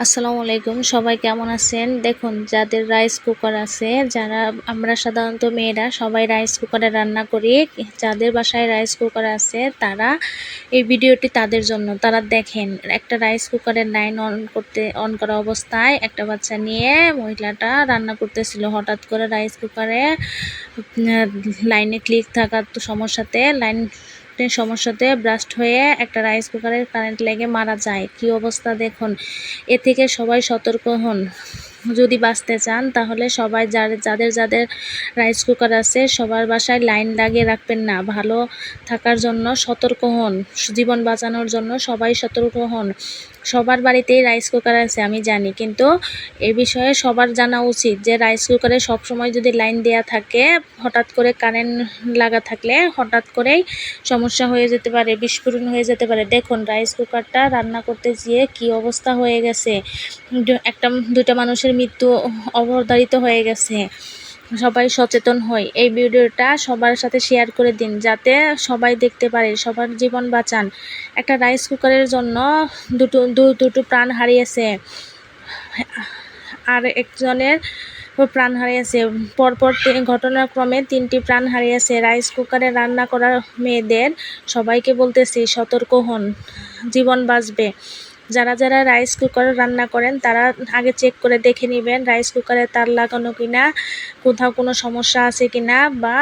আসসালামু আলাইকুম, সবাই কেমন আছেন? দেখুন, যাদের রাইস কুকার আছে, যারা আমরা সাধারণত মেয়েরা সবাই রাইস কুকারে রান্না করি। যাদের বাসায় রাইস কুকার আছে তারা এই ভিডিওটি তাদের জন্য। তারা দেখেন, একটা রাইস কুকারের লাইন অন করা অবস্থায় একটা বাচ্চা নিয়ে মহিলাটা রান্না করতেছিল। হঠাৎ করে রাইস কুকারে লাইনে ক্লিক থাকার সমস্যাতে ব্রাস্ট হয়ে একটা রাইস কুকারের কারেন্ট লেগে মারা যায়। কি অবস্থা দেখুন। এ থেকে সবাই সতর্ক হন। যদি বাঁচতে চান তাহলে সবাই যাদের রাইস কুকার আছে সবার বাসায় লাইন লাগিয়ে রাখবেন না। ভালো থাকার জন্য সতর্ক হন, জীবন বাঁচানোর জন্য সবাই সতর্ক হন। সবার বাড়িতেই রাইস কুকার আছে আমি জানি, কিন্তু এ বিষয়ে সবার জানা উচিত যে রাইস কুকারে সবসময় যদি লাইন দেওয়া থাকে, হঠাৎ করে কারেন্ট লাগা থাকলে হঠাৎ করেই সমস্যা হয়ে যেতে পারে, বিস্ফোরণ হয়ে যেতে পারে। দেখুন, রাইস কুকারটা রান্না করতে গিয়ে কি অবস্থা হয়ে গেছে। দুইটা মানুষের মৃত্যু অবধারিত হয়ে গেছে। সবাই সচেতন হই। এই ভিডিওটা সবার সাথে শেয়ার করে দিন, যাতে সবাই দেখতে পারে। সবার জীবন বাঁচান। একটা রাইস কুকারের জন্য দুটো প্রাণ হারিয়েছে, আর একজনের প্রাণ হারিয়েছে। পরপর ঘটনাক্রমে 3টি প্রাণ হারিয়েছে। রাইস কুকারে রান্না করা মেয়েদের সবাইকে বলতেছি, সতর্ক হন, জীবন বাঁচবে। যারা রাইস কুকারে রান্না করেন তারা আগে চেক করে দেখে নেবেন রাইস কুকারে তার লাগানো কিনা, কোথাও কোনো সমস্যা আছে কিনা, বা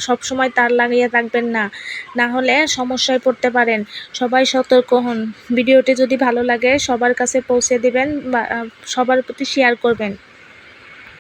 সবসময় তার লাগিয়ে রাখবেন না, না হলে সমস্যায় পড়তে পারেন। সবাই সতর্ক হন। ভিডিওটি যদি ভালো লাগে সবার কাছে পৌঁছে দিবেন বা সবার প্রতি শেয়ার করবেন।